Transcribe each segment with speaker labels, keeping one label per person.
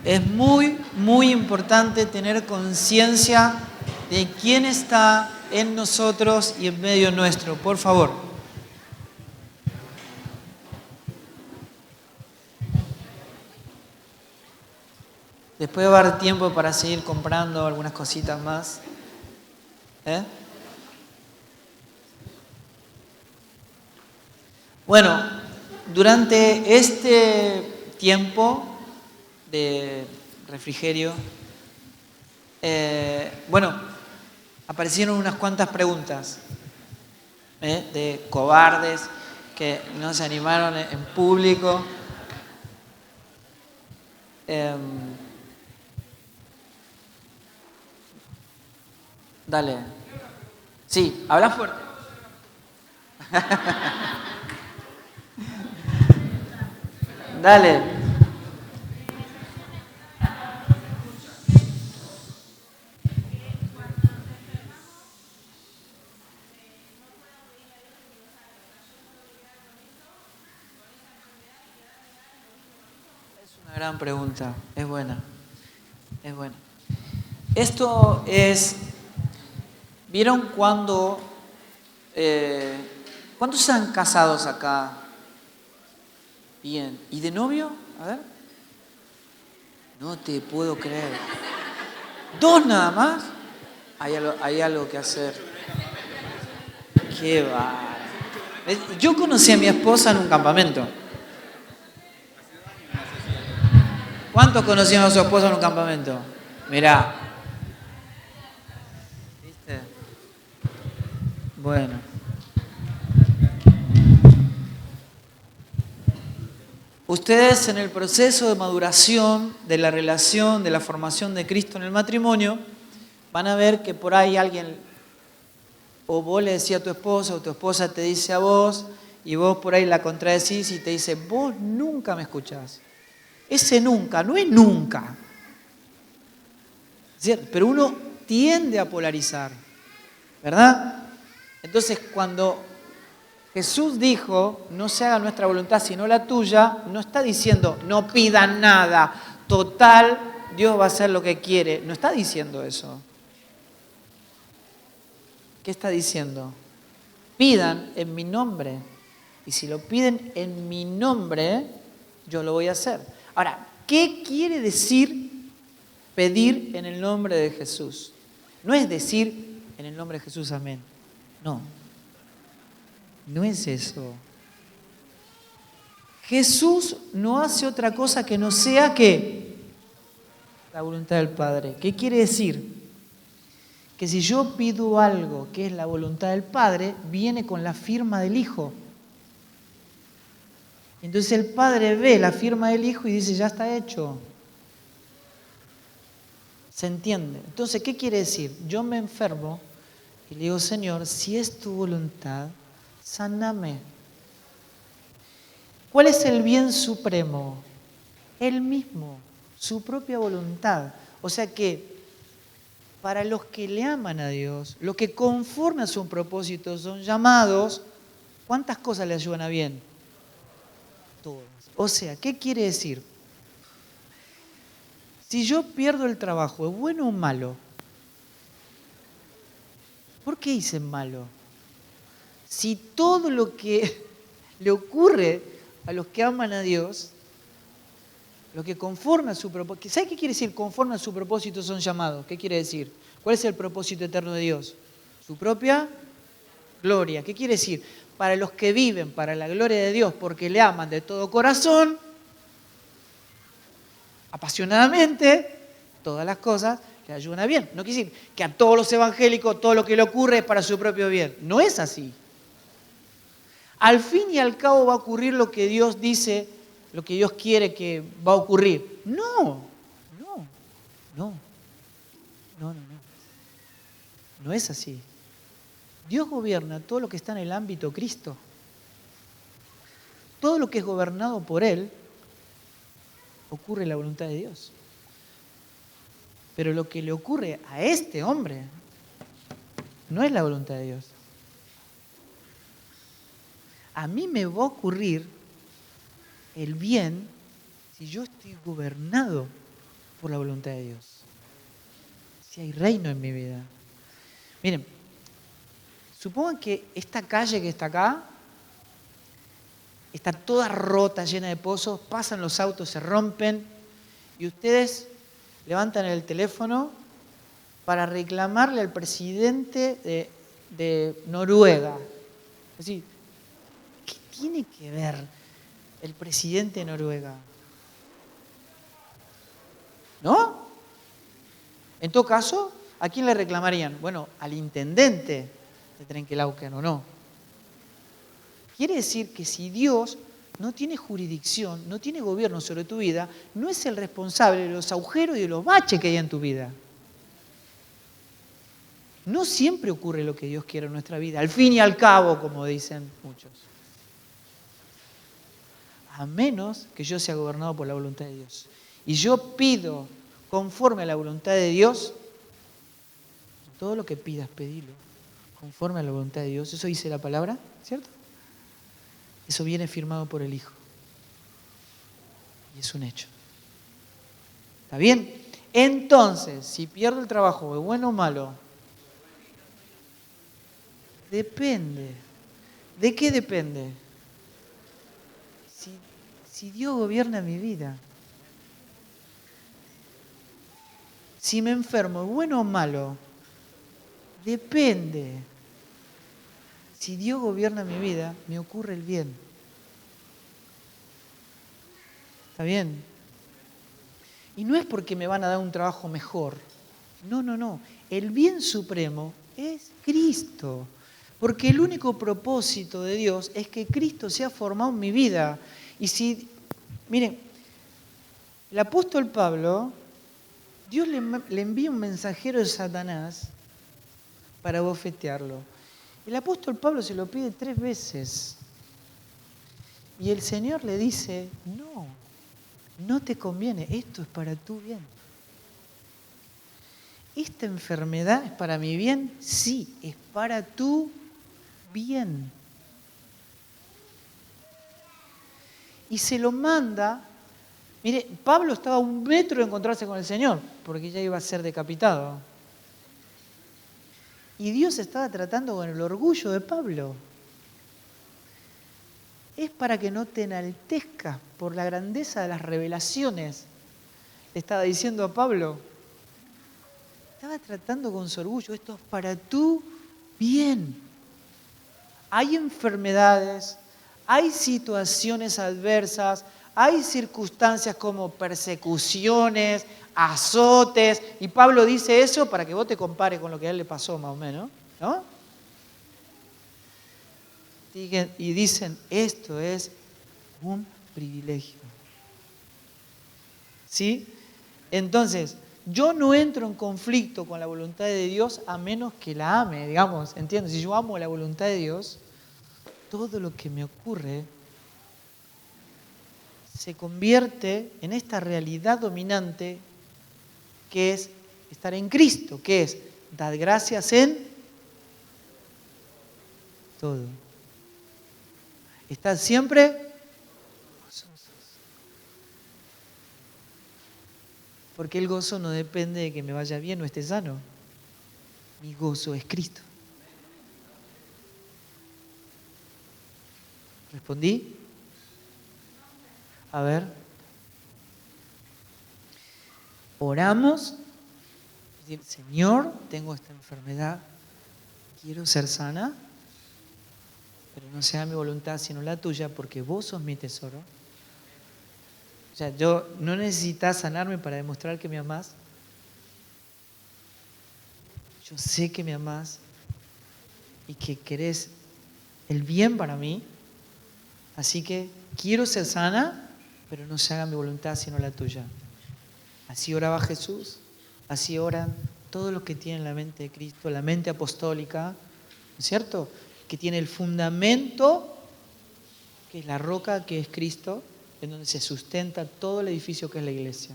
Speaker 1: Es muy, muy importante tener conciencia de quién está en nosotros y en medio nuestro. Por favor. Después va a haber tiempo para seguir comprando algunas cositas más. Bueno, durante este tiempo de refrigerio, aparecieron unas cuantas preguntas de cobardes que no se animaron en público. Dale. Sí, habla fuerte. Dale. Es una gran pregunta. Es buena. Es buena. Esto es... ¿Vieron cuando... ¿Cuántos están casados acá? Bien. ¿Y de novio? A ver. No te puedo creer. ¿2 nada más? Hay algo que hacer. Qué va. Yo conocí a mi esposa en un campamento. ¿Cuántos conocieron a su esposa en un campamento? Mirá. ¿Viste? Bueno. Ustedes en el proceso de maduración de la relación, de la formación de Cristo en el matrimonio, van a ver que por ahí alguien, o vos le decís a tu esposa, o tu esposa te dice a vos, y vos por ahí la contradecís y te dice, vos nunca me escuchás. Ese nunca, no es nunca. ¿Cierto? Pero uno tiende a polarizar, ¿verdad? Entonces cuando Jesús dijo, no se haga nuestra voluntad sino la tuya, no está diciendo, no pidan nada, total, Dios va a hacer lo que quiere. No está diciendo eso. ¿Qué está diciendo? Pidan en mi nombre. Y si lo piden en mi nombre, yo lo voy a hacer. Ahora, ¿qué quiere decir pedir en el nombre de Jesús? No es decir en el nombre de Jesús, amén. No. No es eso. Jesús no hace otra cosa que no sea que la voluntad del Padre. ¿Qué quiere decir? Que si yo pido algo que es la voluntad del Padre, viene con la firma del Hijo. Entonces el Padre ve la firma del Hijo y dice, ya está hecho. ¿Se entiende? Entonces, ¿qué quiere decir? Yo me enfermo y le digo, Señor, si es tu voluntad, sáname. ¿Cuál es el bien supremo? Él mismo, su propia voluntad. O sea que para los que le aman a Dios, los que conforme a su propósito son llamados, ¿cuántas cosas le ayudan a bien? Todas. O sea, ¿qué quiere decir? Si yo pierdo el trabajo, ¿es bueno o malo? ¿Por qué hice malo? Si todo lo que le ocurre a los que aman a Dios, los que conforme a su propósito, ¿sabe qué quiere decir conforme a su propósito son llamados? ¿Qué quiere decir? ¿Cuál es el propósito eterno de Dios? Su propia gloria. ¿Qué quiere decir? Para los que viven para la gloria de Dios porque le aman de todo corazón, apasionadamente, todas las cosas le ayudan a bien. No quiere decir que a todos los evangélicos todo lo que le ocurre es para su propio bien. No es así. Al fin y al cabo va a ocurrir lo que Dios dice, lo que Dios quiere que va a ocurrir. No. No es así. Dios gobierna todo lo que está en el ámbito Cristo. Todo lo que es gobernado por Él ocurre en la voluntad de Dios. Pero lo que le ocurre a este hombre no es la voluntad de Dios. A mí me va a ocurrir el bien si yo estoy gobernado por la voluntad de Dios. Si hay reino en mi vida. Miren, supongan que esta calle que está acá está toda rota, llena de pozos, pasan los autos, se rompen y ustedes levantan el teléfono para reclamarle al presidente de Noruega. Es decir, ¿qué tiene que ver el presidente de Noruega? ¿No? En todo caso, ¿a quién le reclamarían? Bueno, al intendente de Trenquelauquen, ¿o no? Quiere decir que si Dios no tiene jurisdicción, no tiene gobierno sobre tu vida, no es el responsable de los agujeros y de los baches que hay en tu vida. No siempre ocurre lo que Dios quiere en nuestra vida, al fin y al cabo, como dicen muchos. A menos que yo sea gobernado por la voluntad de Dios. Y yo pido conforme a la voluntad de Dios, todo lo que pidas, pedilo, conforme a la voluntad de Dios. Eso dice la palabra, ¿cierto? Eso viene firmado por el Hijo. Y es un hecho. ¿Está bien? Entonces, si pierdo el trabajo, ¿es bueno o malo? Depende. ¿De qué depende? Si Dios gobierna mi vida. Si me enfermo, ¿es bueno o malo? Depende. Si Dios gobierna mi vida, me ocurre el bien. ¿Está bien? Y no es porque me van a dar un trabajo mejor. No, no, no. El bien supremo es Cristo. Porque el único propósito de Dios es que Cristo sea formado en mi vida. Y si, miren, el apóstol Pablo, Dios le envía un mensajero de Satanás para bofetearlo. El apóstol Pablo se lo pide 3 veces. Y el Señor le dice, no, no te conviene, esto es para tu bien. ¿Esta enfermedad es para mi bien? Sí, es para tu bien. Y se lo manda. Mire, Pablo estaba a 1 metro de encontrarse con el Señor, porque ya iba a ser decapitado. Y Dios estaba tratando con el orgullo de Pablo. Es para que no te enaltezcas por la grandeza de las revelaciones. Le estaba diciendo a Pablo. Estaba tratando con su orgullo. Esto es para tu bien. Hay enfermedades, hay situaciones adversas, hay circunstancias como persecuciones, azotes. Y Pablo dice eso para que vos te compares con lo que a él le pasó más o menos, ¿no? Y dicen, esto es un privilegio. ¿Sí? Entonces, yo no entro en conflicto con la voluntad de Dios a menos que la ame, digamos, ¿entiendes? Si yo amo la voluntad de Dios, todo lo que me ocurre se convierte en esta realidad dominante que es estar en Cristo, que es dar gracias en todo. Estar siempre gozosos. Porque el gozo no depende de que me vaya bien o esté sano. Mi gozo es Cristo. ¿Respondí? A ver. Oramos. Decir, Señor, tengo esta enfermedad. Quiero ser sana. Pero no sea mi voluntad sino la tuya, porque vos sos mi tesoro. O sea, yo no necesitas sanarme para demostrar que me amás. Yo sé que me amás y que querés el bien para mí. Así que quiero ser sana, pero no se haga mi voluntad sino la tuya. Así oraba Jesús, así oran todos los que tienen la mente de Cristo, la mente apostólica, ¿no es cierto? Que tiene el fundamento, que es la roca, que es Cristo, en donde se sustenta todo el edificio que es la iglesia.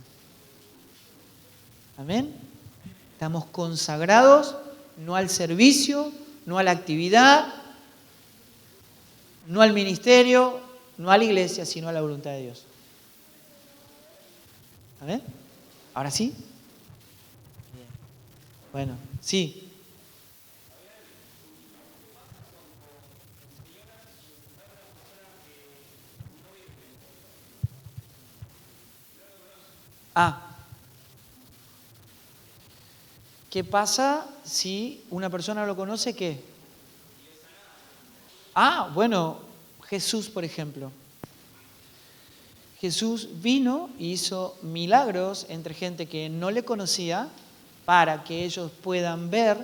Speaker 1: Amén. Estamos consagrados no al servicio, no a la actividad, no al ministerio, no a la iglesia, sino a la voluntad de Dios. Amén. ¿Ahora sí? Bien. Bueno, sí. Ah, ¿qué pasa si una persona lo conoce? ¿Qué? Ah, bueno, Jesús, por ejemplo. Jesús vino y hizo milagros entre gente que no le conocía para que ellos puedan ver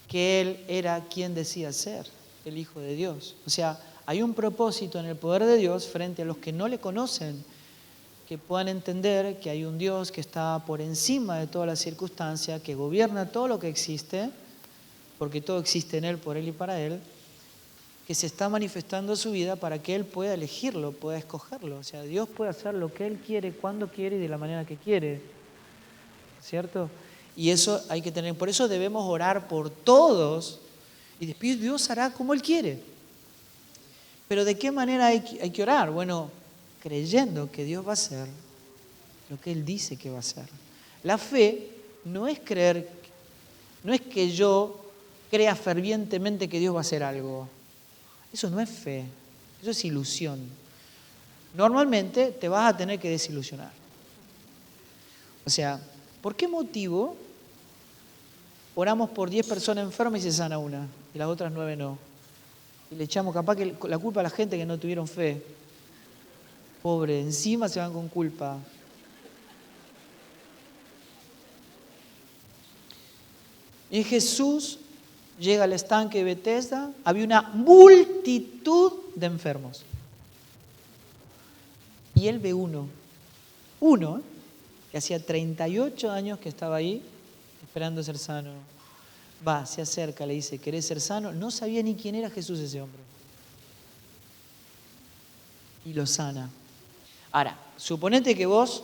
Speaker 1: que Él era quien decía ser, el Hijo de Dios. O sea, hay un propósito en el poder de Dios frente a los que no le conocen, que puedan entender que hay un Dios que está por encima de todas las circunstancias, que gobierna todo lo que existe, porque todo existe en Él, por Él y para Él, que se está manifestando su vida para que Él pueda elegirlo, pueda escogerlo. O sea, Dios puede hacer lo que Él quiere, cuando quiere y de la manera que quiere. ¿Cierto? Y eso hay que tener, por eso debemos orar por todos y después Dios hará como Él quiere. Pero ¿de qué manera hay que orar? Bueno, creyendo que Dios va a hacer lo que Él dice que va a hacer. La fe no es creer, no es que yo crea fervientemente que Dios va a hacer algo. Eso no es fe, eso es ilusión. Normalmente te vas a tener que desilusionar. O sea, ¿por qué motivo oramos por 10 personas enfermas y se sana una y las otras 9 no? Y le echamos capaz que la culpa a la gente que no tuvieron fe. Pobre, encima se van con culpa. En Jesús llega al estanque de Betesda, había una multitud de enfermos. Y él ve uno, que hacía 38 años que estaba ahí esperando ser sano. Va, se acerca, le dice, ¿querés ser sano? No sabía ni quién era Jesús ese hombre. Y lo sana. Ahora, suponete que vos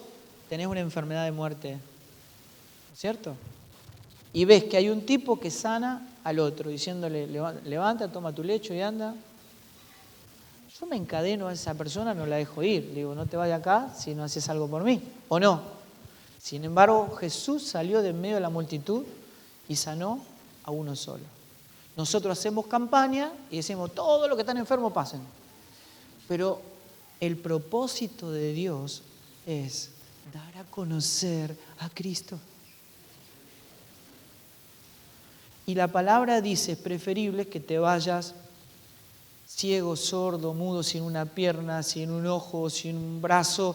Speaker 1: tenés una enfermedad de muerte, ¿no es cierto? Y ves que hay un tipo que sana al otro, diciéndole, levanta, toma tu lecho y anda. Yo me encadeno a esa persona, no la dejo ir. Le digo, no te vayas acá si no haces algo por mí, ¿o no? Sin embargo, Jesús salió de en medio de la multitud y sanó a uno solo. Nosotros hacemos campaña y decimos, todos los que están enfermos pasen. Pero el propósito de Dios es dar a conocer a Cristo. Y la palabra dice, es preferible que te vayas ciego, sordo, mudo, sin una pierna, sin un ojo, sin un brazo,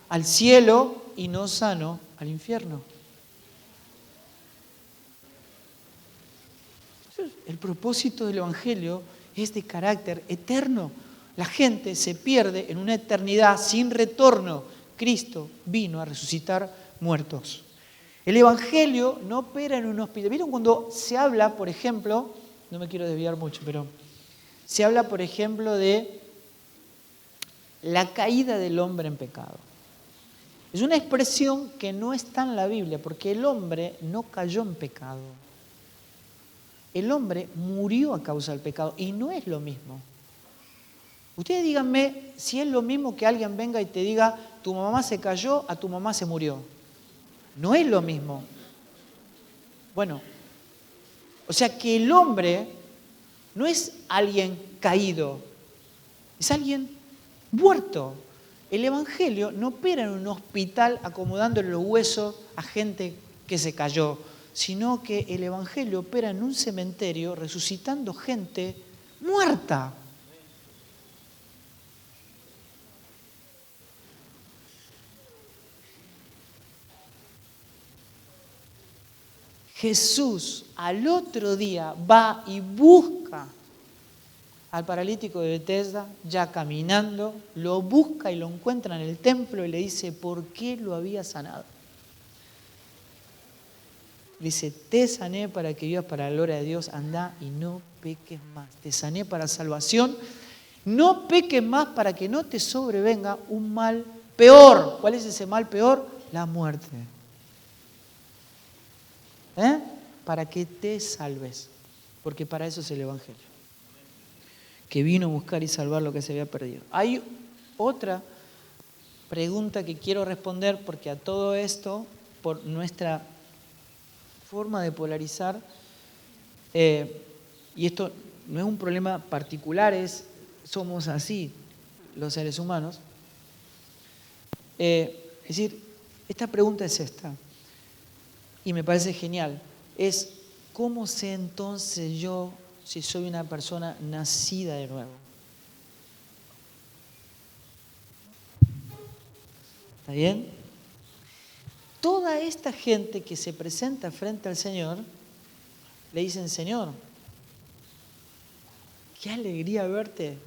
Speaker 1: al cielo y no sano al infierno. El propósito del Evangelio es de carácter eterno. La gente se pierde en una eternidad sin retorno. Cristo vino a resucitar muertos. El Evangelio no opera en un hospital. ¿Vieron cuando se habla, por ejemplo, no me quiero desviar mucho, pero se habla, por ejemplo, de la caída del hombre en pecado? Es una expresión que no está en la Biblia, porque el hombre no cayó en pecado. El hombre murió a causa del pecado y no es lo mismo. Ustedes díganme si es lo mismo que alguien venga y te diga, tu mamá se cayó, a tu mamá se murió. No es lo mismo. Bueno, o sea que el hombre no es alguien caído, es alguien muerto. El Evangelio no opera en un hospital acomodándole los huesos a gente que se cayó, sino que el Evangelio opera en un cementerio resucitando gente muerta. Jesús al otro día va y busca al paralítico de Betesda, ya caminando, lo busca y lo encuentra en el templo y le dice, ¿por qué lo había sanado? Le dice, te sané para que vivas para la gloria de Dios, anda y no peques más. Te sané para salvación, no peques más para que no te sobrevenga un mal peor. ¿Cuál es ese mal peor? La muerte. Para que te salves, porque para eso es el Evangelio, que vino a buscar y salvar lo que se había perdido. Hay otra pregunta que quiero responder, porque a todo esto por nuestra forma de polarizar, y esto no es un problema particular, somos así los seres humanos. Es decir, esta pregunta es esta, y me parece genial, es ¿cómo sé entonces yo si soy una persona nacida de nuevo? ¿Está bien? Toda esta gente que se presenta frente al Señor, le dicen, Señor, qué alegría verte,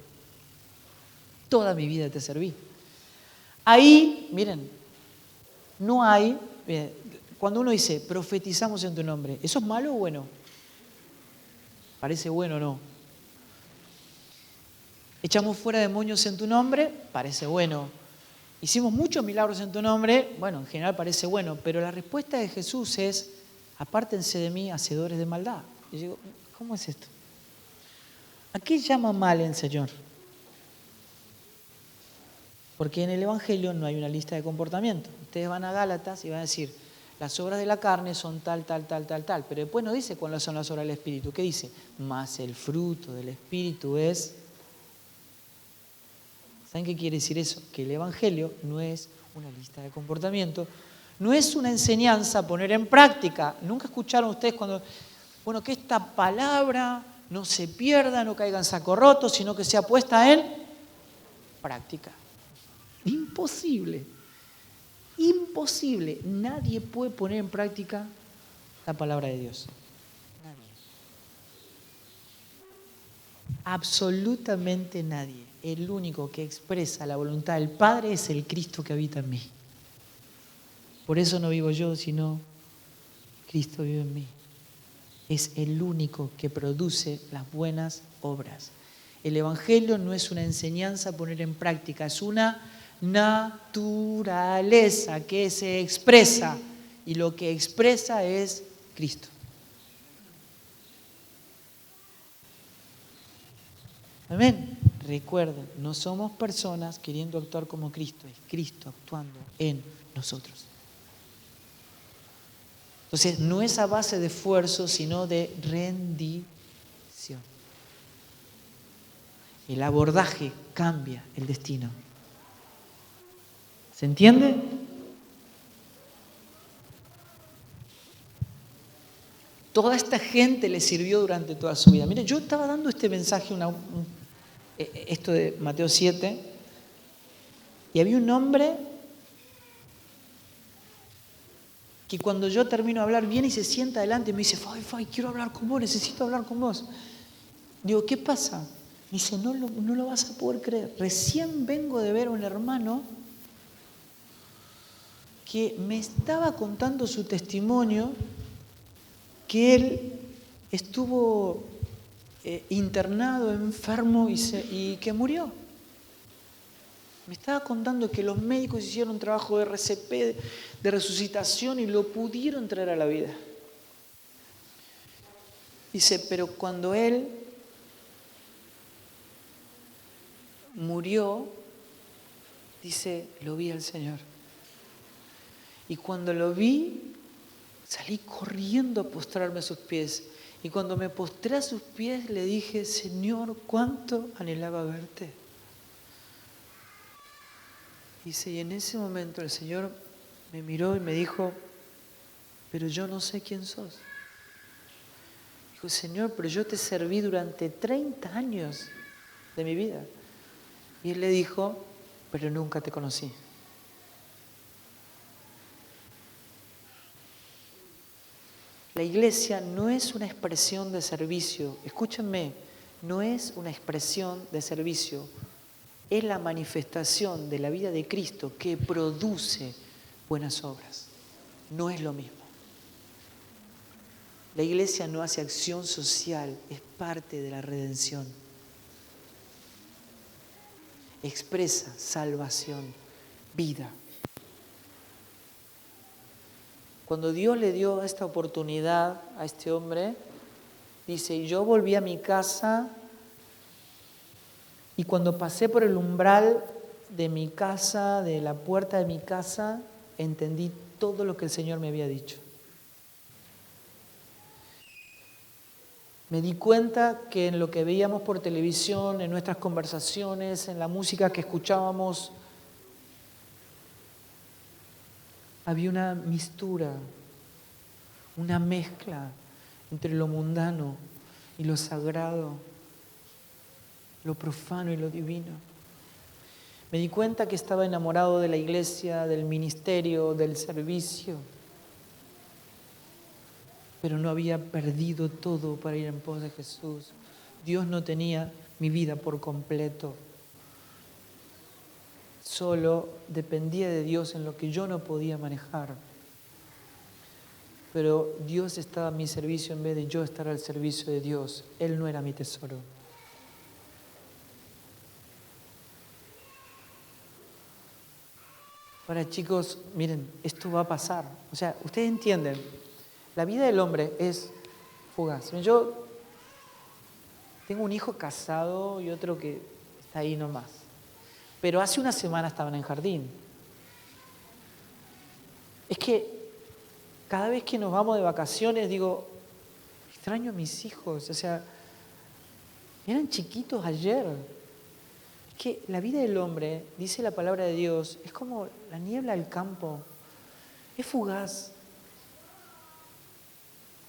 Speaker 1: toda mi vida te serví. Ahí, miren, no hay, cuando uno dice, profetizamos en tu nombre, ¿eso es malo o bueno? Parece bueno o no. Echamos fuera demonios en tu nombre, parece bueno. Hicimos muchos milagros en tu nombre, bueno, en general parece bueno, pero la respuesta de Jesús es, apártense de mí, hacedores de maldad. Y yo digo, ¿cómo es esto? ¿A qué llama mal el Señor? Porque en el Evangelio no hay una lista de comportamiento. Ustedes van a Gálatas y van a decir, las obras de la carne son tal, tal, tal, tal, tal. Pero después no dice cuáles son las obras del Espíritu. ¿Qué dice? Más el fruto del Espíritu es... ¿Saben qué quiere decir eso? Que el Evangelio no es una lista de comportamiento, no es una enseñanza a poner en práctica. ¿Nunca escucharon ustedes cuando, que esta palabra no se pierda, no caiga en saco roto, sino que sea puesta en práctica? Imposible. Imposible. Nadie puede poner en práctica la palabra de Dios. Nadie. Absolutamente nadie. El único que expresa la voluntad del Padre es el Cristo que habita en mí. Por eso no vivo yo, sino Cristo vive en mí. Es el único que produce las buenas obras. El Evangelio no es una enseñanza a poner en práctica, es una naturaleza que se expresa, y lo que expresa es Cristo. Amén. Recuerden, no somos personas queriendo actuar como Cristo, es Cristo actuando en nosotros. Entonces, no es a base de esfuerzo, sino de rendición. El abordaje cambia el destino. ¿Se entiende? Toda esta gente le sirvió durante toda su vida. Mire, yo estaba dando este mensaje, esto de Mateo 7, y había un hombre que cuando yo termino de hablar viene y se sienta adelante y me dice, Fai, quiero hablar con vos, necesito hablar con vos. Digo, ¿qué pasa? Me dice, no lo vas a poder creer. Recién vengo de ver a un hermano que me estaba contando su testimonio, que él estuvo internado, enfermo y que murió. Me estaba contando que los médicos hicieron un trabajo de RCP, de resucitación, y lo pudieron traer a la vida. Dice, pero cuando él murió, dice, lo vi al Señor. Y cuando lo vi, salí corriendo a postrarme a sus pies. Y cuando me postré a sus pies, le dije, Señor, cuánto anhelaba verte. Dice, y en ese momento el Señor me miró y me dijo, pero yo no sé quién sos. Dijo, Señor, pero yo te serví durante 30 años de mi vida. Y él le dijo, pero nunca te conocí. La iglesia no es una expresión de servicio. Escúchenme, no es una expresión de servicio. Es la manifestación de la vida de Cristo que produce buenas obras. No es lo mismo. La iglesia no hace acción social, es parte de la redención. Expresa salvación, vida. Cuando Dios le dio esta oportunidad a este hombre, dice, y yo volví a mi casa, y cuando pasé por el umbral de mi casa, de la puerta de mi casa, entendí todo lo que el Señor me había dicho. Me di cuenta que en lo que veíamos por televisión, en nuestras conversaciones, en la música que escuchábamos, había una mistura, una mezcla entre lo mundano y lo sagrado, lo profano y lo divino. Me di cuenta que estaba enamorado de la iglesia, del ministerio, del servicio, pero no había perdido todo para ir en pos de Jesús. Dios no tenía mi vida por completo. Solo dependía de Dios en lo que yo no podía manejar. Pero Dios estaba a mi servicio en vez de yo estar al servicio de Dios. Él no era mi tesoro. Ahora, chicos, miren, esto va a pasar. O sea, ustedes entienden, la vida del hombre es fugaz. Yo tengo un hijo casado y otro que está ahí nomás. Pero hace una semana estaban en jardín. Es que cada vez que nos vamos de vacaciones digo, extraño a mis hijos. O sea, eran chiquitos ayer. Es que la vida del hombre, dice la palabra de Dios, es como la niebla del campo. Es fugaz.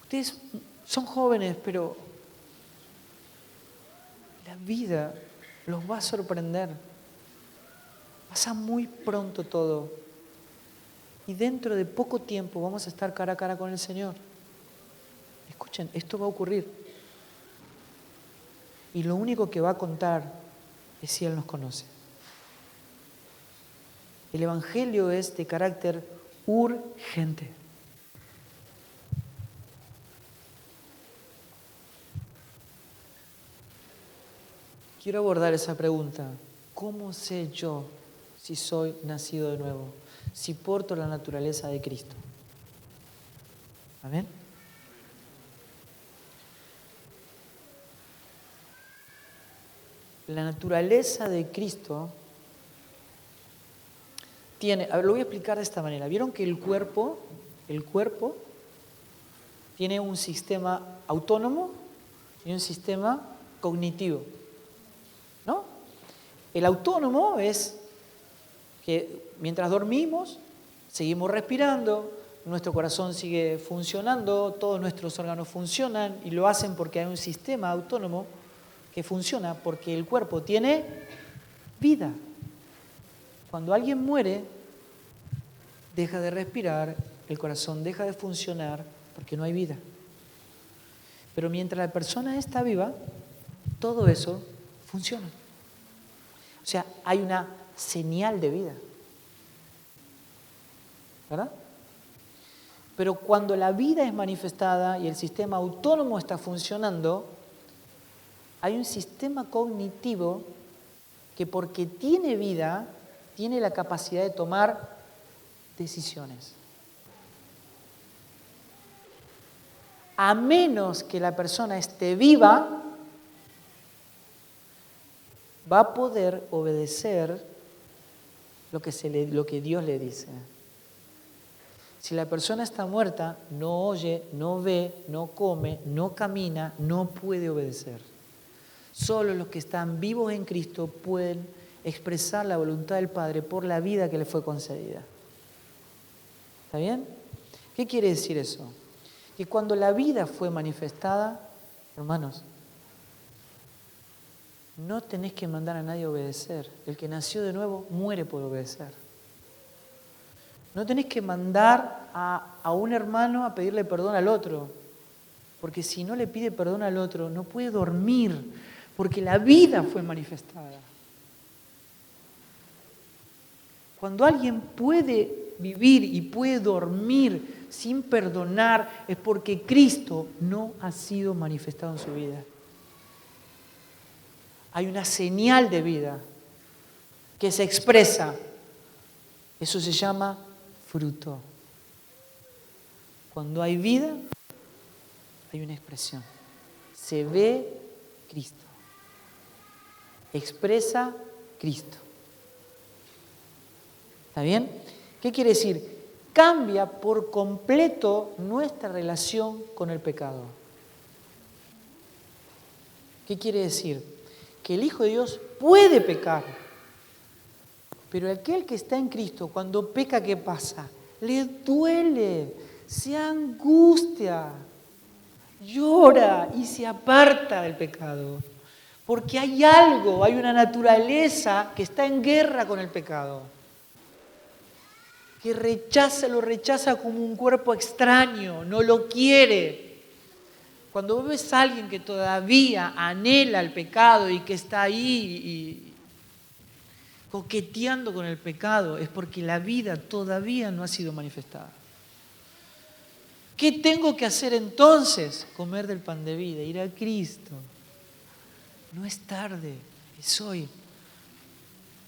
Speaker 1: Ustedes son jóvenes, pero la vida los va a sorprender. Pasa muy pronto todo. Y dentro de poco tiempo vamos a estar cara a cara con el Señor. Escuchen, esto va a ocurrir. Y lo único que va a contar es si Él nos conoce. El Evangelio es de carácter urgente. Quiero abordar esa pregunta. ¿Cómo sé yo si soy nacido de nuevo? Si porto la naturaleza de Cristo. ¿Amén? La naturaleza de Cristo tiene, a ver, lo voy a explicar de esta manera. ¿Vieron que el cuerpo tiene un sistema autónomo y un sistema cognitivo? ¿No? El autónomo es que mientras dormimos, seguimos respirando, nuestro corazón sigue funcionando, todos nuestros órganos funcionan y lo hacen porque hay un sistema autónomo que funciona porque el cuerpo tiene vida. Cuando alguien muere, deja de respirar, el corazón deja de funcionar porque no hay vida. Pero mientras la persona está viva, todo eso funciona. O sea, hay una señal de vida. ¿Verdad? Pero cuando la vida es manifestada y el sistema autónomo está funcionando, hay un sistema cognitivo que porque tiene vida, tiene la capacidad de tomar decisiones. A menos que la persona esté viva, va a poder obedecer lo que Dios le dice. Si la persona está muerta, no oye, no ve, no come, no camina, no puede obedecer. Solo los que están vivos en Cristo pueden expresar la voluntad del Padre por la vida que le fue concedida. ¿Está bien? ¿Qué quiere decir eso? Que cuando la vida fue manifestada, hermanos, no tenés que mandar a nadie a obedecer. El que nació de nuevo muere por obedecer. No tenés que mandar a un hermano a pedirle perdón al otro, porque si no le pide perdón al otro, no puede dormir, porque la vida fue manifestada. Cuando alguien puede vivir y puede dormir sin perdonar, es porque Cristo no ha sido manifestado en su vida. Hay una señal de vida que se expresa. Eso se llama fruto. Cuando hay vida, hay una expresión. Se ve Cristo. Expresa Cristo. ¿Está bien? ¿Qué quiere decir? cambia por completo nuestra relación con el pecado. ¿Qué quiere decir? Que el Hijo de Dios puede pecar, pero aquel que está en Cristo, cuando peca, ¿qué pasa? Le duele, se angustia, llora y se aparta del pecado. Porque hay algo, hay una naturaleza que está en guerra con el pecado. Que lo rechaza como un cuerpo extraño, no lo quiere. Cuando ves a alguien que todavía anhela el pecado y que está ahí coqueteando con el pecado, es porque la vida todavía no ha sido manifestada. ¿Qué tengo que hacer entonces? Comer del pan de vida, ir a Cristo. No es tarde, es hoy.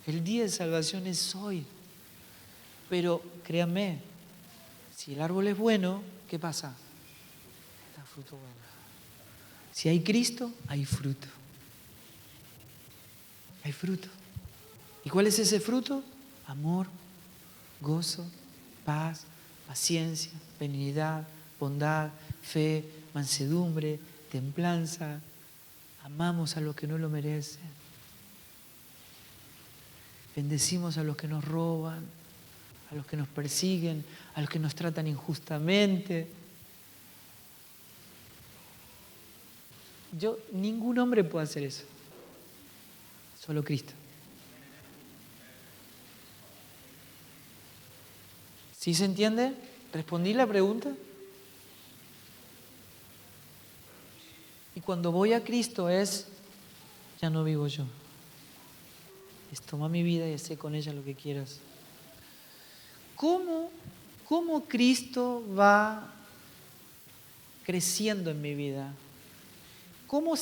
Speaker 1: El día de salvación es hoy. Pero créanme, si el árbol es bueno, ¿qué pasa? Da fruto bueno. Si hay Cristo, hay fruto. Hay fruto. ¿Y cuál es ese fruto? Amor, gozo, paz, paciencia, benignidad, bondad, fe, mansedumbre, templanza. Amamos a los que no lo merecen. Bendecimos a los que nos roban, a los que nos persiguen, a los que nos tratan injustamente. Ningún hombre puede hacer eso. Solo Cristo. ¿Sí se entiende? ¿Respondí la pregunta? Y cuando voy a Cristo ya no vivo yo. Es toma mi vida y haz con ella lo que quieras. ¿Cómo Cristo va creciendo en mi vida? ¿Cómo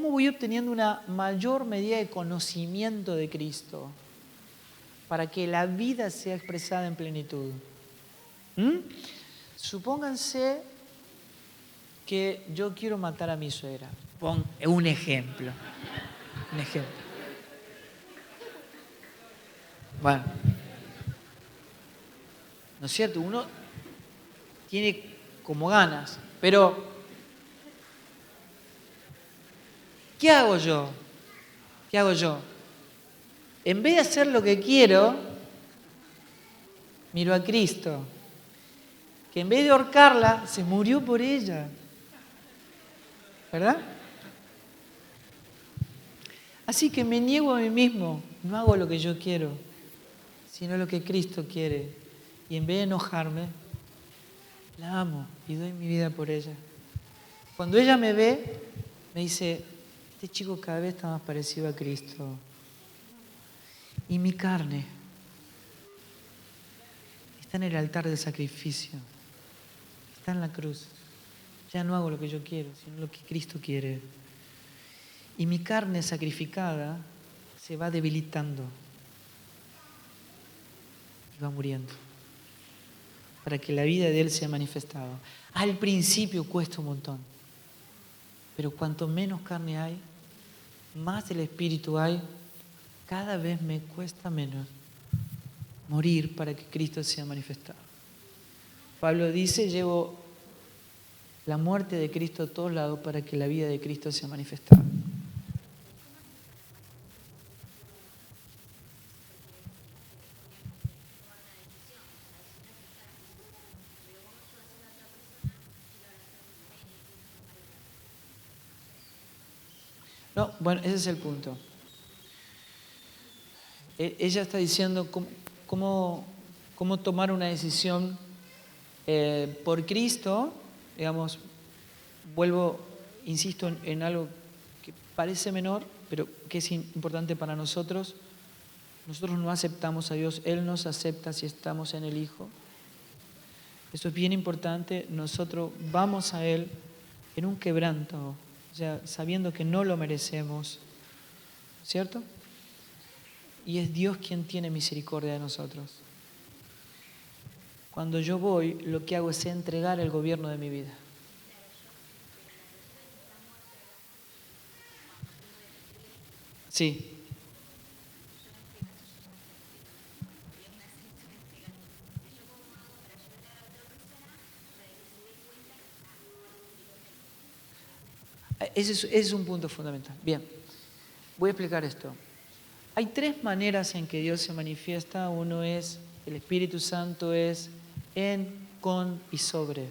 Speaker 1: voy obteniendo una mayor medida de conocimiento de Cristo para que la vida sea expresada en plenitud? Supónganse que yo quiero matar a mi suegra. Pon un ejemplo. Un ejemplo. Bueno, ¿no es cierto? Uno tiene como ganas, pero ¿qué hago yo? ¿Qué hago yo? En vez de hacer lo que quiero, miro a Cristo, que en vez de ahorcarla, se murió por ella. ¿Verdad? Así que me niego a mí mismo, no hago lo que yo quiero, sino lo que Cristo quiere. Y en vez de enojarme, la amo y doy mi vida por ella. Cuando ella me ve, me dice, este chico cada vez está más parecido a Cristo. Y mi carne está en el altar del sacrificio, está en la cruz. Ya no hago lo que yo quiero, sino lo que Cristo quiere. Y mi carne sacrificada se va debilitando y va muriendo para que la vida de Él sea manifestada. Al principio cuesta un montón, pero cuanto menos carne hay, más del Espíritu hay, cada vez me cuesta menos morir para que Cristo sea manifestado. Pablo dice, llevo la muerte de Cristo a todos lados para que la vida de Cristo sea manifestada. No, bueno, ese es el punto. Ella está diciendo cómo tomar una decisión por Cristo, digamos, insisto en algo que parece menor, pero que es importante para nosotros. Nosotros no aceptamos a Dios, Él nos acepta si estamos en el Hijo. Eso es bien importante. Nosotros vamos a Él en un quebranto, o sea, sabiendo que no lo merecemos, ¿cierto? Y es Dios quien tiene misericordia de nosotros. Cuando yo voy, lo que hago es entregar el gobierno de mi vida. Sí. Ese es un punto fundamental. Bien, voy a explicar esto. Hay tres maneras en que Dios se manifiesta. Uno es, el Espíritu Santo es en, con y sobre.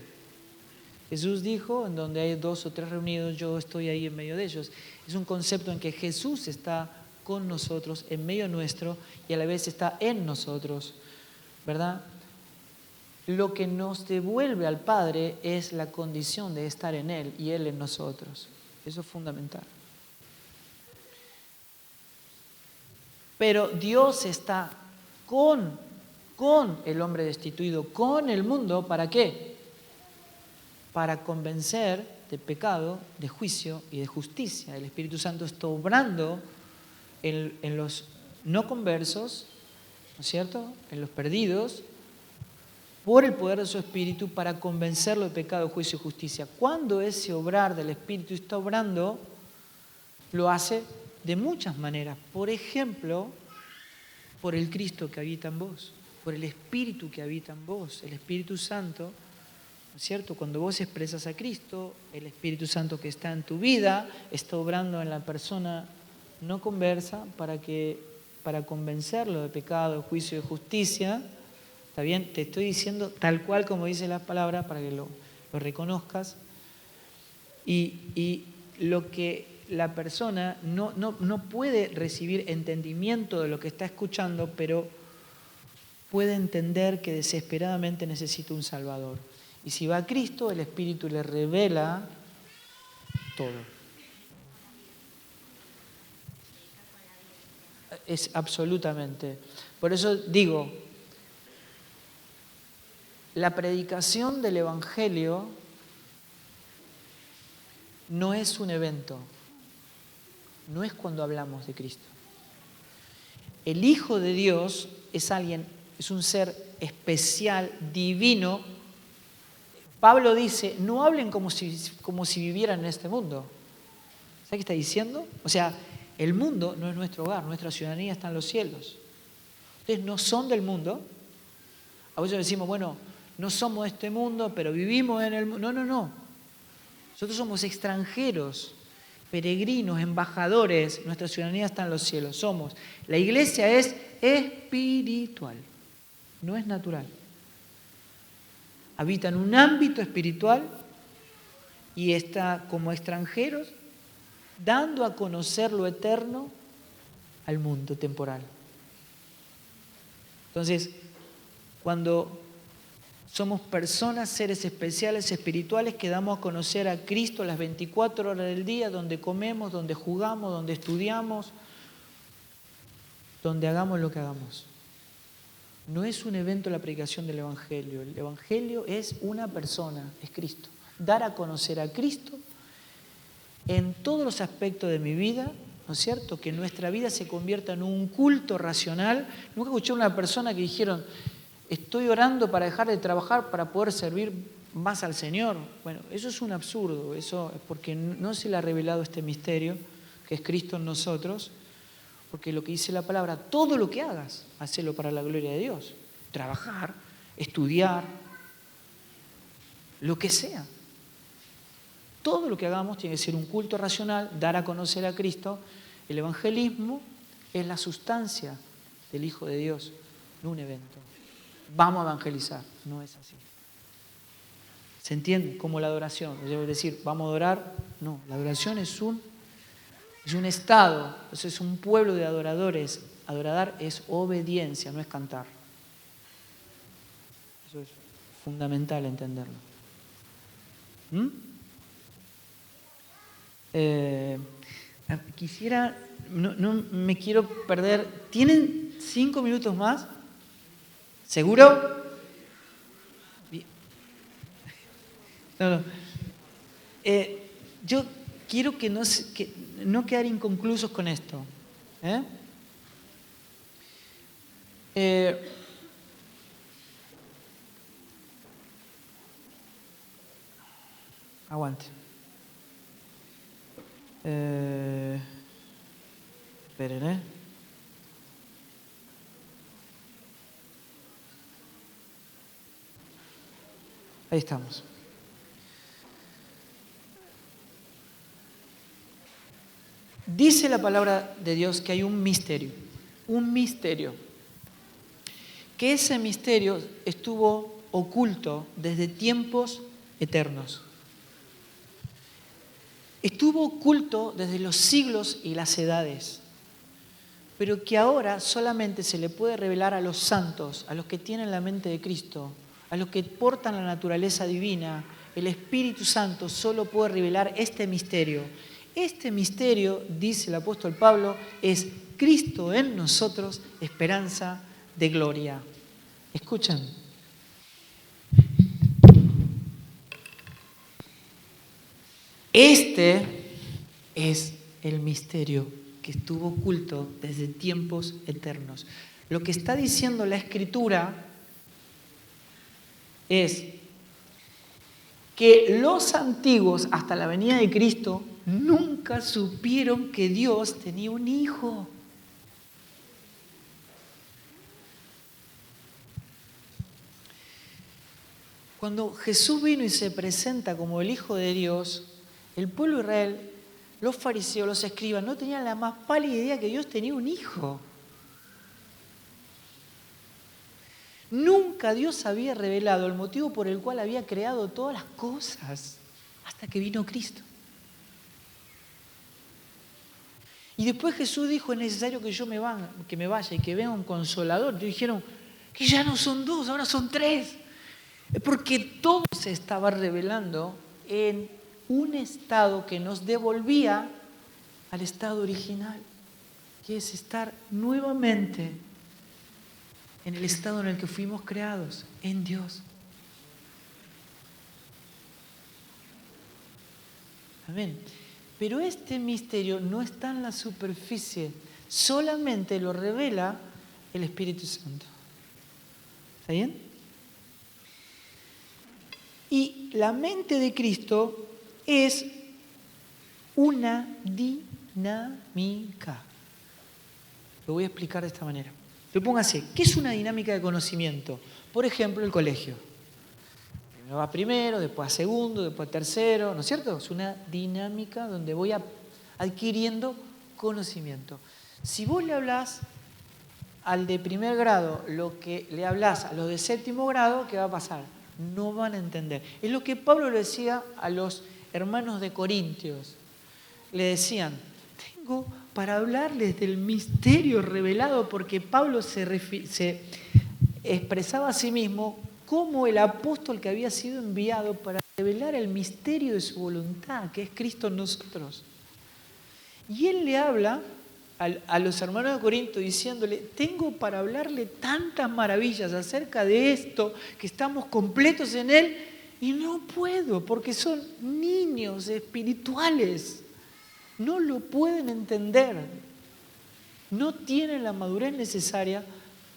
Speaker 1: Jesús dijo, en donde hay 2 o 3 reunidos, yo estoy ahí en medio de ellos. Es un concepto en que Jesús está con nosotros, en medio nuestro, y a la vez está en nosotros, ¿verdad? Lo que nos devuelve al Padre es la condición de estar en Él y Él en nosotros. Eso es fundamental. Pero Dios está con el hombre destituido, con el mundo, ¿para qué? Para convencer de pecado, de juicio y de justicia. El Espíritu Santo está obrando en los no conversos, ¿no es cierto?, en los perdidos, por el poder de su Espíritu para convencerlo de pecado, juicio y justicia. Cuando ese obrar del Espíritu está obrando, lo hace de muchas maneras. Por ejemplo, por el Cristo que habita en vos, por el Espíritu que habita en vos, el Espíritu Santo, ¿no es cierto? Cuando vos expresas a Cristo, el Espíritu Santo que está en tu vida está obrando en la persona no conversa para convencerlo de pecado, de juicio y de justicia. ¿Está bien? Te estoy diciendo tal cual como dice la palabra para que lo reconozcas. Y lo que la persona no puede recibir entendimiento de lo que está escuchando, pero puede entender que desesperadamente necesita un Salvador. Y si va a Cristo, el Espíritu le revela todo. Es absolutamente. Por eso digo, la predicación del Evangelio no es un evento, no es cuando hablamos de Cristo. El Hijo de Dios es alguien, es un ser especial, divino. Pablo dice, no hablen como si vivieran en este mundo. ¿Sabes qué está diciendo? O sea, el mundo no es nuestro hogar, nuestra ciudadanía está en los cielos. Ustedes no son del mundo. A veces decimos, bueno, no somos de este mundo, pero vivimos en el mundo. No. Nosotros somos extranjeros, peregrinos, embajadores. Nuestra ciudadanía está en los cielos. La iglesia es espiritual, no es natural. Habita en un ámbito espiritual y está como extranjeros dando a conocer lo eterno al mundo temporal. Entonces, cuando somos personas, seres especiales, espirituales, que damos a conocer a Cristo las 24 horas del día, donde comemos, donde jugamos, donde estudiamos, donde hagamos lo que hagamos. No es un evento la predicación del Evangelio. El Evangelio es una persona, es Cristo. Dar a conocer a Cristo en todos los aspectos de mi vida, ¿no es cierto? Que nuestra vida se convierta en un culto racional. Nunca escuché a una persona que dijeron, estoy orando para dejar de trabajar para poder servir más al Señor. Bueno, eso es un absurdo, eso es porque no se le ha revelado este misterio, que es Cristo en nosotros, porque lo que dice la palabra, todo lo que hagas, hacelo para la gloria de Dios. Trabajar, estudiar, lo que sea. Todo lo que hagamos tiene que ser un culto racional, dar a conocer a Cristo. El evangelismo es la sustancia del Hijo de Dios, no un evento. Vamos a evangelizar, no es así. ¿Se entiende? Como la adoración. Es decir, vamos a adorar. No, la adoración es un estado, es un pueblo de adoradores. Adorar es obediencia, no es cantar. Eso es fundamental entenderlo. Quisiera, no me quiero perder. ¿Tienen 5 minutos más? ¿Seguro? Bien. No. Yo quiero que no quedar inconclusos con esto. Aguante. Esperen, Ahí estamos. Dice la palabra de Dios que hay un misterio, que ese misterio estuvo oculto desde tiempos eternos. Estuvo oculto desde los siglos y las edades, pero que ahora solamente se le puede revelar a los santos, a los que tienen la mente de Cristo, a los que portan la naturaleza divina. El Espíritu Santo solo puede revelar este misterio. Este misterio, dice el apóstol Pablo, es Cristo en nosotros, esperanza de gloria. Escuchen. Este es el misterio que estuvo oculto desde tiempos eternos. Lo que está diciendo la Escritura es que los antiguos, hasta la venida de Cristo, nunca supieron que Dios tenía un hijo. Cuando Jesús vino y se presenta como el Hijo de Dios, el pueblo de Israel, los fariseos, los escribas, no tenían la más pálida idea que Dios tenía un hijo. Nunca Dios había revelado el motivo por el cual había creado todas las cosas hasta que vino Cristo. Y después Jesús dijo, es necesario que me vaya y que venga un consolador. Y dijeron, que ya no son dos, ahora son tres. Porque todo se estaba revelando en un estado que nos devolvía al estado original, que es estar nuevamente en el estado en el que fuimos creados, en Dios. Amén. Pero este misterio no está en la superficie, solamente lo revela el Espíritu Santo. ¿Está bien? Y la mente de Cristo es una dinámica. Lo voy a explicar de esta manera. Lo pongo así. ¿Qué es una dinámica de conocimiento? Por ejemplo, el colegio. Primero va primero, después a segundo, después a tercero, ¿no es cierto? Es una dinámica donde voy adquiriendo conocimiento. Si vos le hablás al de primer grado lo que le hablás a los de séptimo grado, ¿qué va a pasar? No van a entender. Es lo que Pablo le decía a los hermanos de Corintios. Le decían, tengo para hablarles del misterio revelado, porque Pablo se expresaba a sí mismo como el apóstol que había sido enviado para revelar el misterio de su voluntad, que es Cristo en nosotros. Y él le habla a los hermanos de Corinto diciéndole, tengo para hablarle tantas maravillas acerca de esto, que estamos completos en él, y no puedo, porque son niños espirituales. No lo pueden entender. No tienen la madurez necesaria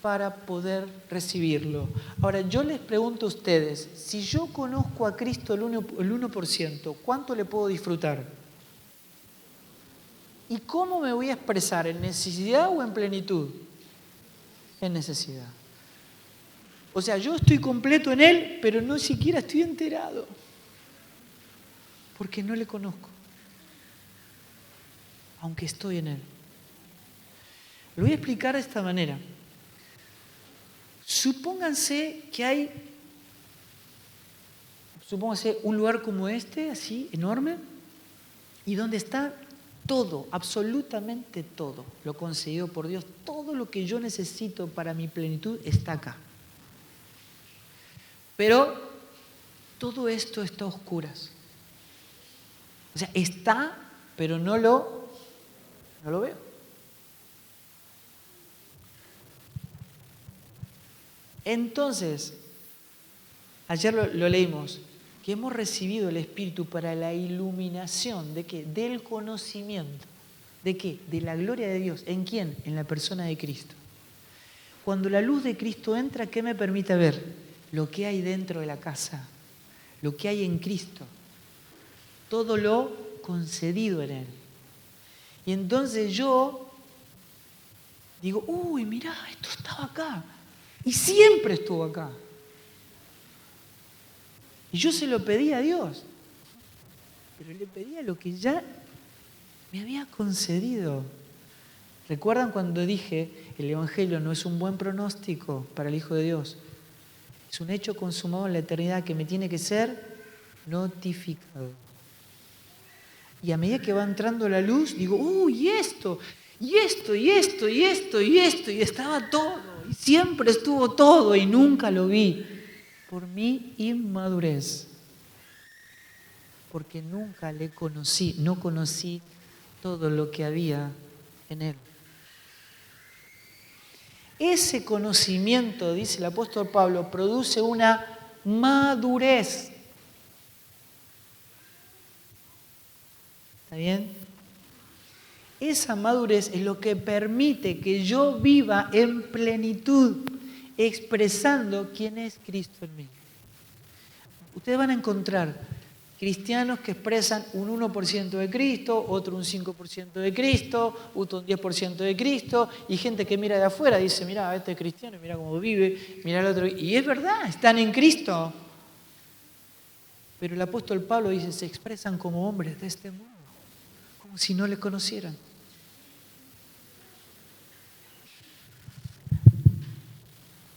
Speaker 1: para poder recibirlo. Ahora, yo les pregunto a ustedes, si yo conozco a Cristo el 1%, ¿cuánto le puedo disfrutar? ¿Y cómo me voy a expresar? ¿En necesidad o en plenitud? En necesidad. O sea, yo estoy completo en Él, pero no siquiera estoy enterado. Porque no le conozco. Aunque estoy en Él. Lo voy a explicar de esta manera. Supónganse que hay, un lugar como este, así, enorme, y donde está todo, absolutamente todo, lo concedido por Dios, todo lo que yo necesito para mi plenitud está acá. Pero todo esto está a oscuras. O sea, está, pero no lo veo. Entonces, ayer lo leímos, que hemos recibido el Espíritu para la iluminación, ¿de qué? Del conocimiento. ¿De qué? De la gloria de Dios. ¿En quién? En la persona de Cristo. Cuando la luz de Cristo entra, ¿qué me permite ver? Lo que hay dentro de la casa, lo que hay en Cristo. Todo lo concedido en Él. Y entonces yo digo, uy, mirá, esto estaba acá. Y siempre estuvo acá. Y yo se lo pedí a Dios. Pero le pedía lo que ya me había concedido. ¿Recuerdan cuando dije, el Evangelio no es un buen pronóstico para el Hijo de Dios? Es un hecho consumado en la eternidad que me tiene que ser notificado. Y a medida que va entrando la luz, digo, y esto, y esto, y esto, y esto, y esto, y estaba todo, y siempre estuvo todo, y nunca lo vi, por mi inmadurez. Porque nunca le conocí, no conocí todo lo que había en él. Ese conocimiento, dice el apóstol Pablo, produce una madurez. ¿Está bien? Esa madurez es lo que permite que yo viva en plenitud, expresando quién es Cristo en mí. Ustedes van a encontrar cristianos que expresan un 1% de Cristo, otro un 5% de Cristo, otro un 10% de Cristo, y gente que mira de afuera y dice, mira, este es cristiano, mira cómo vive, mira el otro. Y es verdad, están en Cristo. Pero el apóstol Pablo dice, se expresan como hombres de este mundo, como si no le conocieran.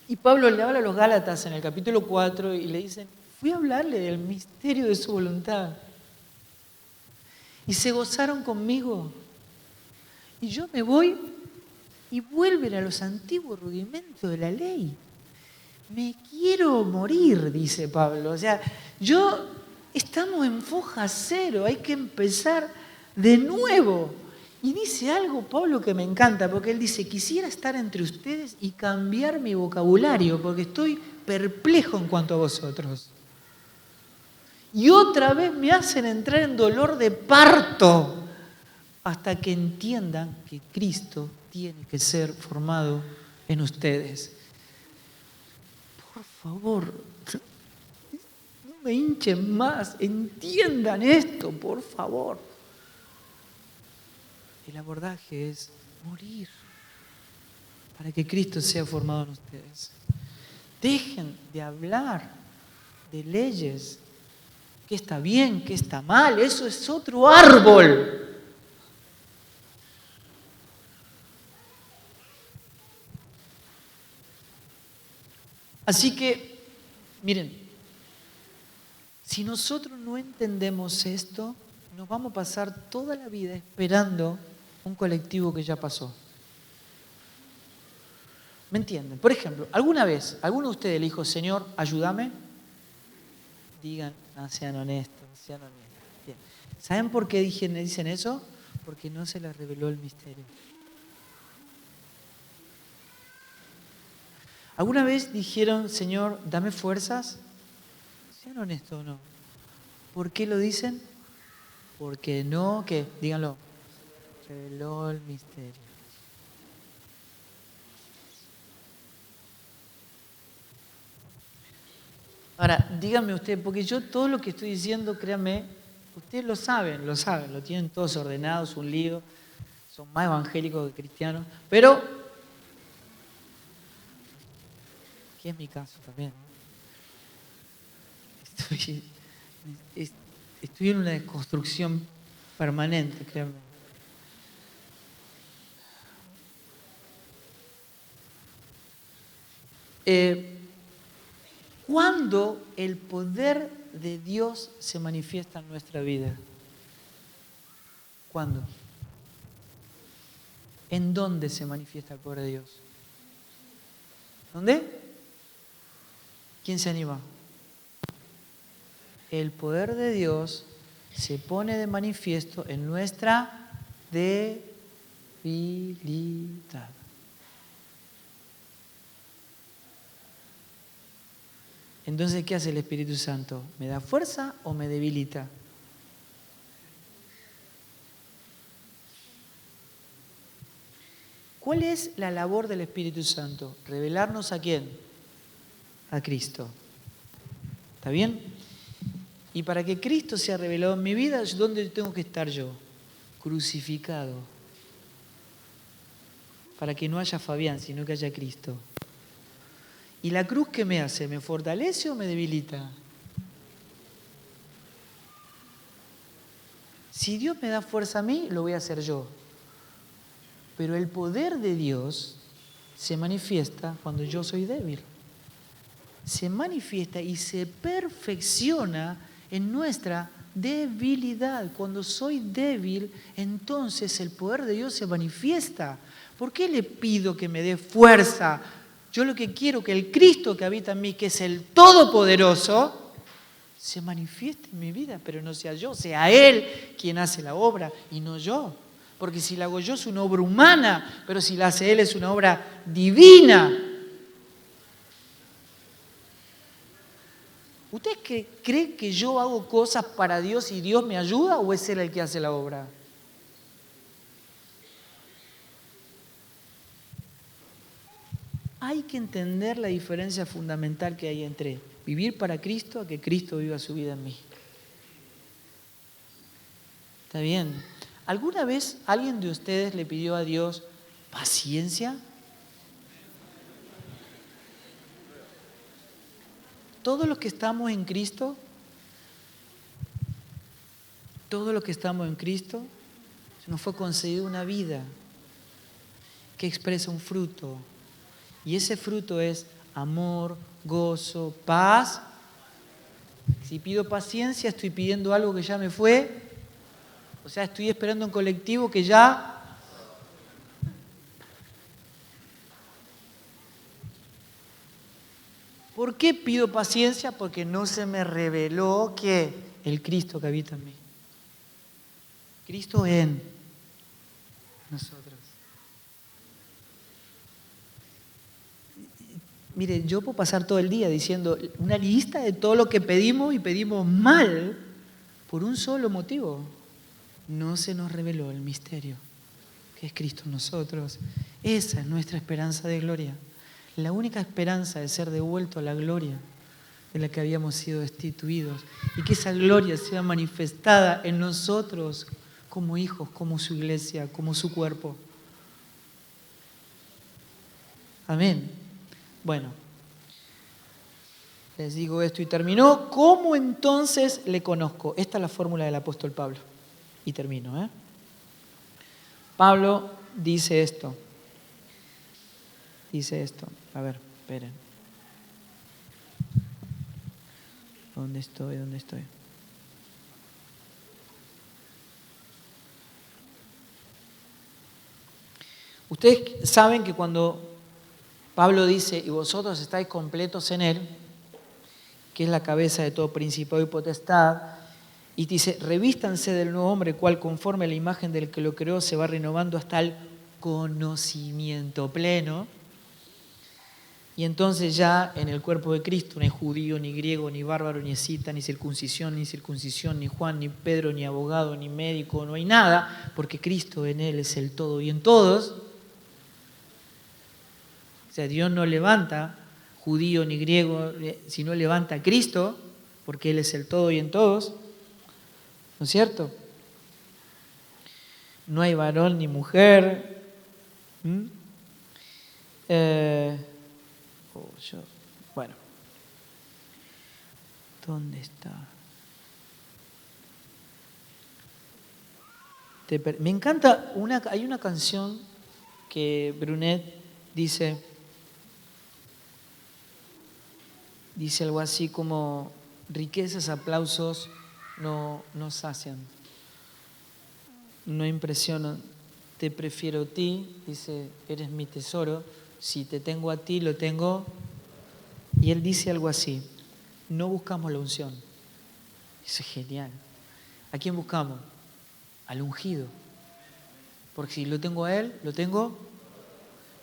Speaker 1: Y Pablo le habla a los Gálatas en el capítulo 4 y le dicen, fui a hablarle del misterio de su voluntad. Y se gozaron conmigo. Y yo me voy y vuelven a los antiguos rudimentos de la ley. Me quiero morir, dice Pablo. O sea, estamos en foja cero, hay que empezar de nuevo. Y dice algo, Pablo, que me encanta, porque él dice, quisiera estar entre ustedes y cambiar mi vocabulario, porque estoy perplejo en cuanto a vosotros. Y otra vez me hacen entrar en dolor de parto hasta que entiendan que Cristo tiene que ser formado en ustedes. Por favor, no me hinchen más, entiendan esto, por favor. El abordaje es morir para que Cristo sea formado en ustedes. Dejen de hablar de leyes, qué está bien, qué está mal, eso es otro árbol. Así que, miren, si nosotros no entendemos esto, nos vamos a pasar toda la vida esperando un colectivo que ya pasó. ¿Me entienden? Por ejemplo, alguna vez, ¿alguno de ustedes le dijo, Señor, ayúdame? Digan, sean honestos, sean honestos. Bien. ¿Saben por qué dicen eso? Porque no se les reveló el misterio. ¿Alguna vez dijeron, Señor, dame fuerzas? Sean honestos o no. ¿Por qué lo dicen? Porque no, ¿qué? Díganlo. Reveló el misterio. Ahora, díganme ustedes, porque yo todo lo que estoy diciendo, créanme, ustedes lo saben, lo tienen todos ordenados, un lío, son más evangélicos que cristianos, pero, que es mi caso también, estoy en una desconstrucción permanente, créanme. ¿Cuándo el poder de Dios se manifiesta en nuestra vida? ¿Cuándo? ¿En dónde se manifiesta el poder de Dios? ¿Dónde? ¿Quién se anima? El poder de Dios se pone de manifiesto en nuestra debilidad. Entonces, ¿qué hace el Espíritu Santo? ¿Me da fuerza o me debilita? ¿Cuál es la labor del Espíritu Santo? ¿Revelarnos a quién? A Cristo. ¿Está bien? Y para que Cristo sea revelado en mi vida, ¿dónde tengo que estar yo? Crucificado. Para que no haya Fabián, sino que haya Cristo. ¿Y la cruz qué me hace? ¿Me fortalece o me debilita? Si Dios me da fuerza a mí, lo voy a hacer yo. Pero el poder de Dios se manifiesta cuando yo soy débil. Se manifiesta y se perfecciona en nuestra debilidad. Cuando soy débil, entonces el poder de Dios se manifiesta. ¿Por qué le pido que me dé fuerza? Yo lo que quiero es que el Cristo que habita en mí, que es el Todopoderoso, se manifieste en mi vida, pero no sea yo, sea Él quien hace la obra y no yo. Porque si la hago yo es una obra humana, pero si la hace Él es una obra divina. ¿Usted cree que yo hago cosas para Dios y Dios me ayuda o es Él el que hace la obra? Hay que entender la diferencia fundamental que hay entre vivir para Cristo a que Cristo viva su vida en mí. ¿Está bien? ¿Alguna vez alguien de ustedes le pidió a Dios paciencia? Todos los que estamos en Cristo, se nos fue concedida una vida que expresa un fruto. Y ese fruto es amor, gozo, paz. Si pido paciencia, estoy pidiendo algo que ya me fue. O sea, estoy esperando un colectivo que ya... ¿Por qué pido paciencia? Porque no se me reveló que el Cristo que habita en mí. Cristo en nosotros. Mire, yo puedo pasar todo el día diciendo una lista de todo lo que pedimos y pedimos mal por un solo motivo. No se nos reveló el misterio, que es Cristo en nosotros. Esa es nuestra esperanza de gloria. La única esperanza de ser devuelto a la gloria de la que habíamos sido destituidos. Y que esa gloria sea manifestada en nosotros como hijos, como su iglesia, como su cuerpo. Amén. Bueno, les digo esto y terminó. ¿Cómo entonces le conozco? Esta es la fórmula del apóstol Pablo. Y termino. Pablo dice esto. A ver, esperen. ¿Dónde estoy? Ustedes saben que cuando Pablo dice, y vosotros estáis completos en Él, que es la cabeza de todo principado y potestad, y dice, revístanse del nuevo hombre, cual conforme a la imagen del que lo creó se va renovando hasta el conocimiento pleno. Y entonces ya en el cuerpo de Cristo no hay judío, ni griego, ni bárbaro, ni escita, ni circuncisión, ni Juan, ni Pedro, ni abogado, ni médico, no hay nada, porque Cristo en Él es el todo y en todos. O sea, Dios no levanta judío ni griego, sino levanta a Cristo, porque Él es el todo y en todos. ¿No es cierto? No hay varón ni mujer. Bueno. ¿Dónde está? Me encanta, hay una canción que Brunet dice algo así como, riquezas, aplausos no sacian, no impresionan, te prefiero a ti, dice, eres mi tesoro, si te tengo a ti, lo tengo. Y él dice algo así, no buscamos la unción. Eso es genial. ¿A quién buscamos? Al ungido. Porque si lo tengo a Él, lo tengo.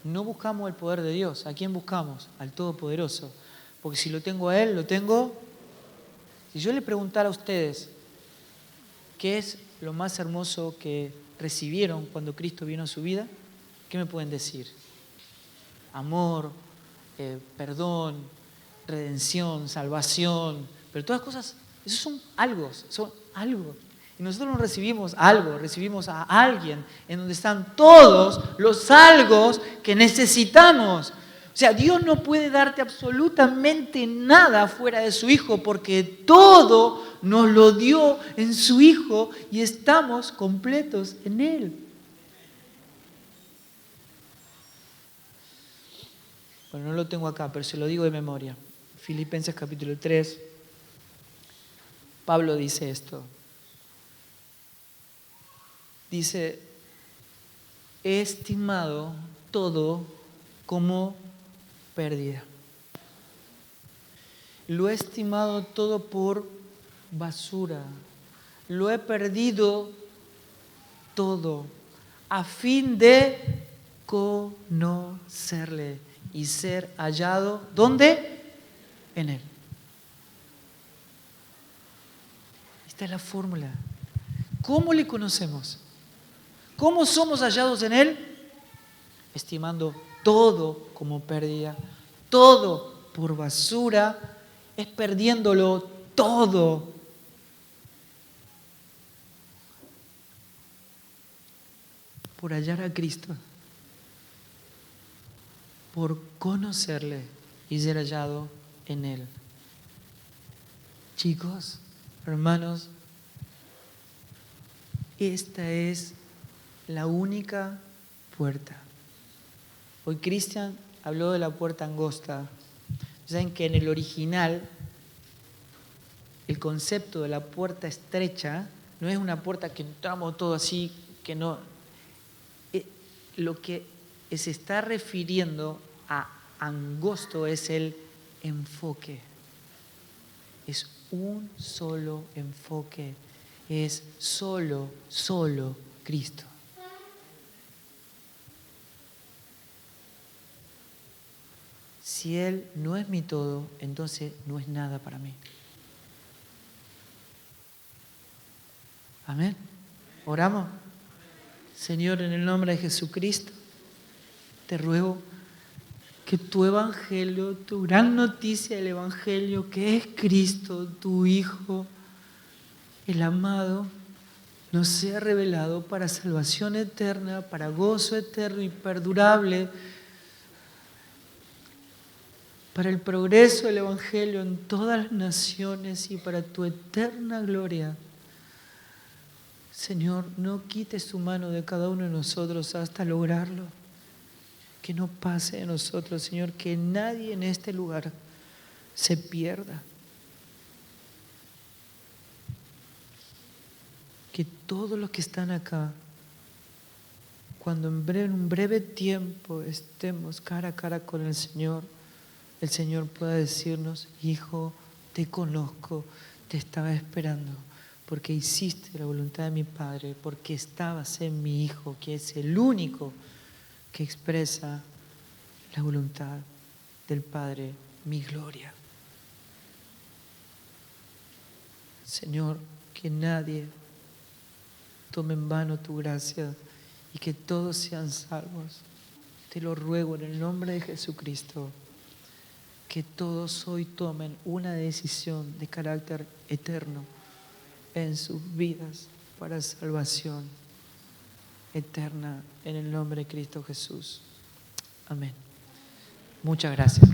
Speaker 1: No buscamos el poder de Dios. ¿A quién buscamos? Al Todopoderoso. Porque si lo tengo a Él, lo tengo. Si yo le preguntara a ustedes, ¿qué es lo más hermoso que recibieron cuando Cristo vino a su vida? ¿Qué me pueden decir? Amor, perdón, redención, salvación. Pero todas las cosas, eso son algo. Y nosotros no recibimos algo, recibimos a alguien en donde están todos los algos que necesitamos. O sea, Dios no puede darte absolutamente nada fuera de su Hijo porque todo nos lo dio en su Hijo y estamos completos en Él. Bueno, no lo tengo acá, pero se lo digo de memoria. Filipenses capítulo 3, Pablo dice esto. Dice, he estimado todo como pérdida. Lo he estimado todo por basura. Lo he perdido todo a fin de conocerle y ser hallado, ¿dónde? En Él. Esta es la fórmula. ¿Cómo le conocemos? ¿Cómo somos hallados en Él? Estimando todo como pérdida, todo por basura, es perdiéndolo todo. Por hallar a Cristo, por conocerle y ser hallado en Él. Chicos, hermanos, esta es la única puerta. Hoy Cristian habló de la puerta angosta. Saben que en el original el concepto de la puerta estrecha no es una puerta que entramos todo así, que no. Lo que se está refiriendo a angosto es el enfoque. Es un solo enfoque. Es solo Cristo. Si Él no es mi todo, entonces no es nada para mí. Amén. ¿Oramos? Señor, en el nombre de Jesucristo, te ruego que tu evangelio, tu gran noticia del evangelio, que es Cristo, tu Hijo, el amado, nos sea revelado para salvación eterna, para gozo eterno y perdurable, para el progreso del evangelio en todas las naciones y para tu eterna gloria. Señor, no quites tu mano de cada uno de nosotros hasta lograrlo. Que no pase de nosotros, Señor, que nadie en este lugar se pierda. Que todos los que están acá, cuando en un breve tiempo estemos cara a cara con el Señor pueda decirnos, hijo, te conozco, te estaba esperando, porque hiciste la voluntad de mi Padre, porque estabas en mi Hijo, que es el único que expresa la voluntad del Padre, mi gloria. Señor, que nadie tome en vano tu gracia y que todos sean salvos. Te lo ruego en el nombre de Jesucristo, que todos hoy tomen una decisión de carácter eterno en sus vidas para salvación eterna en el nombre de Cristo Jesús. Amén. Muchas gracias.